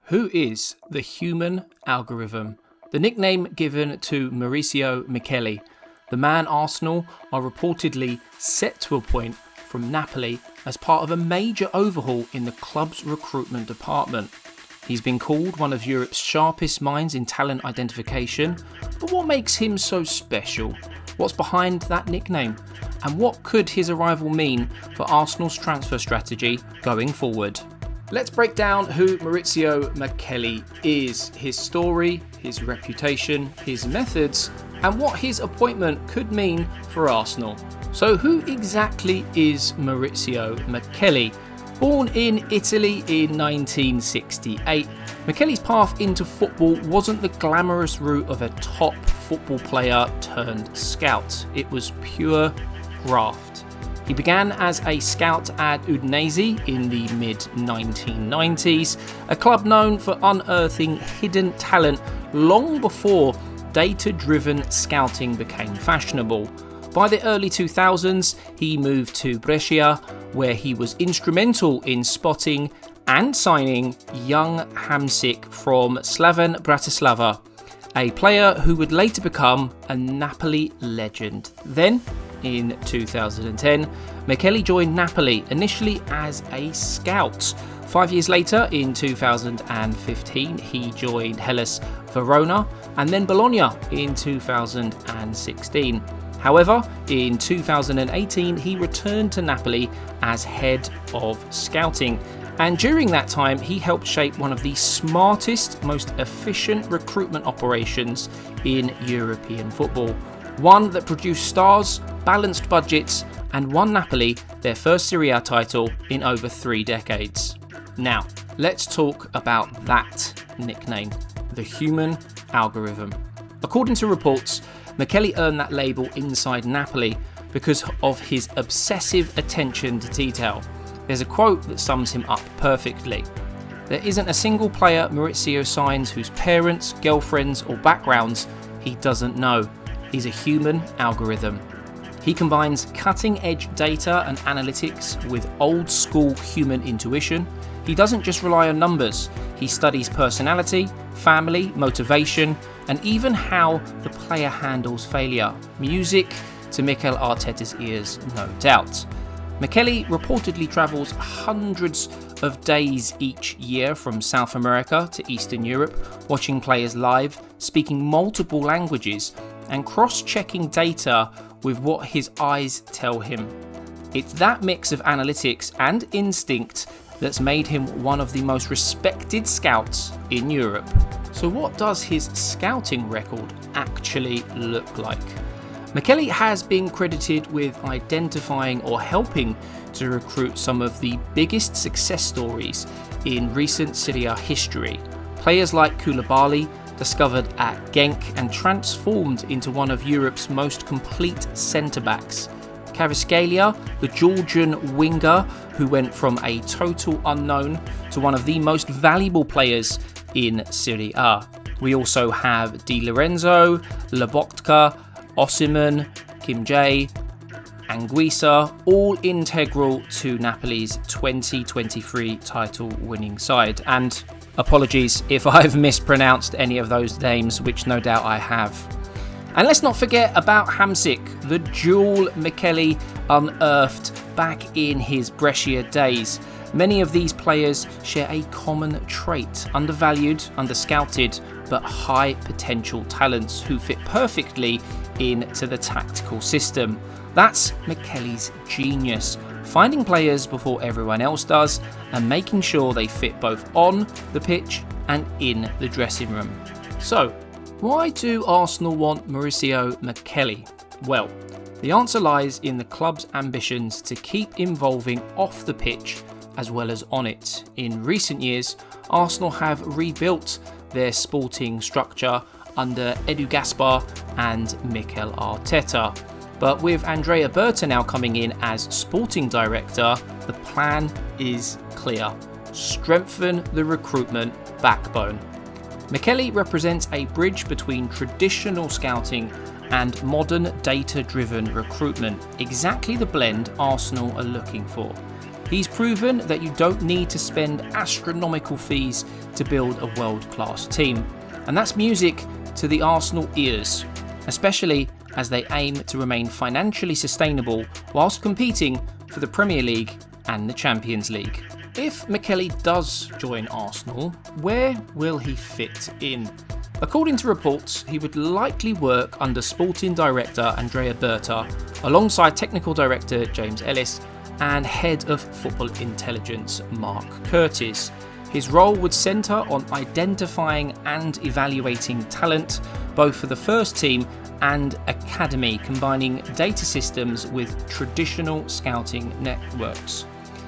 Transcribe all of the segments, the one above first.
Who is the human algorithm? The nickname given to Maurizio Micheli, the man Arsenal are reportedly set to appoint from Napoli as part of a major overhaul in the club's recruitment department. He's been called one of Europe's sharpest minds in talent identification, but what makes him so special? What's behind that nickname? And what could his arrival mean for Arsenal's transfer strategy going forward? Let's break down who Maurizio Micheli is, his story, his reputation, his methods, and what his appointment could mean for Arsenal. So who exactly is Maurizio Micheli? Born in Italy in 1968, Micheli's path into football wasn't the glamorous route of a top football player turned scout. It was pure graft. He began as a scout at Udinese in the mid-1990s, a club known for unearthing hidden talent long before data-driven scouting became fashionable. By the early 2000s, he moved to Brescia, where he was instrumental in spotting and signing young Hamsik from Slaven Bratislava, a player who would later become a Napoli legend. Then, in 2010, Micheli joined Napoli initially as a scout. 5 years later, in 2015, he joined Hellas Verona and then Bologna in 2016. However, in 2018, he returned to Napoli as head of scouting. And during that time, he helped shape one of the smartest, most efficient recruitment operations in European football. One that produced stars, balanced budgets, and won Napoli their first Serie A title in over 3 decades. Now, let's talk about that nickname, the human algorithm. According to reports, Micheli earned that label inside Napoli because of his obsessive attention to detail. There's a quote that sums him up perfectly. There isn't a single player Maurizio signs whose parents, girlfriends, or backgrounds he doesn't know. He's a human algorithm. He combines cutting-edge data and analytics with old-school human intuition. He doesn't just rely on numbers. He studies personality, family, motivation, and even how the player handles failure. Music to Mikel Arteta's ears, no doubt. Micheli reportedly travels hundreds of days each year from South America to Eastern Europe, watching players live, speaking multiple languages, and cross-checking data with what his eyes tell him. It's that mix of analytics and instinct that's made him one of the most respected scouts in Europe. So what does his scouting record actually look like? Micheli has been credited with identifying or helping to recruit some of the biggest success stories in recent Serie A history. Players like Koulibaly, discovered at Genk and transformed into one of Europe's most complete centre-backs. Kvaratskhelia, the Georgian winger who went from a total unknown to one of the most valuable players in Serie A. We also have Di Lorenzo, Lobotka, Osimhen, Kim Jae, Anguissa, all integral to Napoli's 2023 title-winning side. And apologies if I've mispronounced any of those names, which no doubt I have. And let's not forget about Hamsik, the jewel Micheli unearthed back in his Brescia days. Many of these players share a common trait: undervalued, underscouted, but high potential talents who fit perfectly into the tactical system. That's Micheli's genius, finding players before everyone else does and making sure they fit both on the pitch and in the dressing room. So, why do Arsenal want Maurizio Micheli? Well, the answer lies in the club's ambitions to keep evolving off the pitch as well as on it. In recent years, Arsenal have rebuilt their sporting structure under Edu Gaspar and Mikel Arteta. But with Andrea Berta now coming in as sporting director, the plan is clear: strengthen the recruitment backbone. Micheli represents a bridge between traditional scouting and modern data-driven recruitment, exactly the blend Arsenal are looking for. He's proven that you don't need to spend astronomical fees to build a world-class team. And that's music to the Arsenal ears, especially as they aim to remain financially sustainable whilst competing for the Premier League and the Champions League. If Micheli does join Arsenal, where will he fit in? According to reports, he would likely work under sporting director Andrea Berta, alongside technical director James Ellis and head of football intelligence Mark Curtis. His role would centre on identifying and evaluating talent, both for the first team and academy, combining data systems with traditional scouting networks.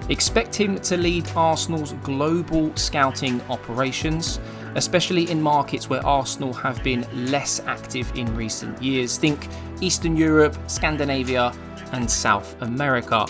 Expect him to lead Arsenal's global scouting operations, especially in markets where Arsenal have been less active in recent years. Think Eastern Europe, Scandinavia, and South America.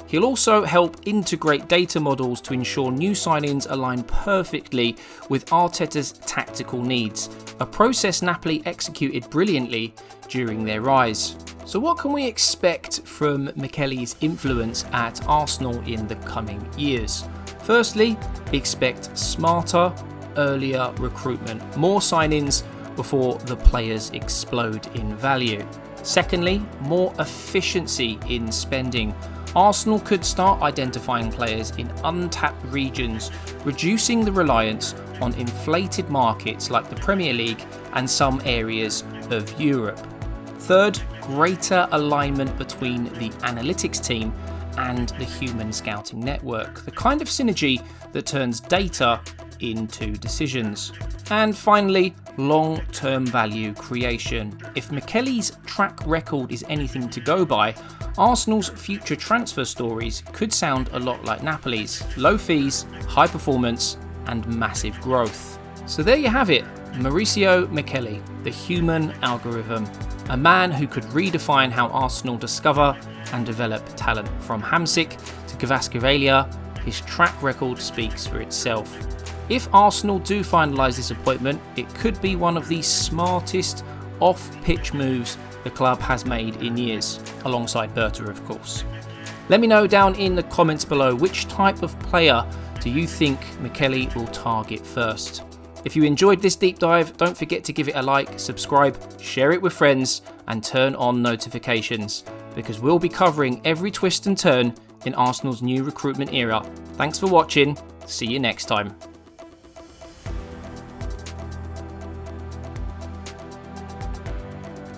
He'll also help integrate data models to ensure new signings align perfectly with Arteta's tactical needs, a process Napoli executed brilliantly during their rise. So what can we expect from Micheli's influence at Arsenal in the coming years? Firstly, expect smarter, earlier recruitment, more signings before the players explode in value. Secondly, more efficiency in spending. Arsenal could start identifying players in untapped regions, reducing the reliance on inflated markets like the Premier League and some areas of Europe. Third, greater alignment between the analytics team and the human scouting network, the kind of synergy that turns data into decisions. And finally, long-term value creation. If Micheli's track record is anything to go by, Arsenal's future transfer stories could sound a lot like Napoli's: low fees, high performance, and massive growth. So there you have it, Maurizio Micheli, the human algorithm, a man who could redefine how Arsenal discover and develop talent. From Hamsik to Kvaskerelia, his track record speaks for itself. If Arsenal do finalise this appointment, it could be one of the smartest off-pitch moves the club has made in years, alongside Berta, of course. Let me know down in the comments below, which type of player do you think Micheli will target first? If you enjoyed this deep dive, don't forget to give it a like, subscribe, share it with friends, and turn on notifications, because we'll be covering every twist and turn in Arsenal's new recruitment era. Thanks for watching, see you next time.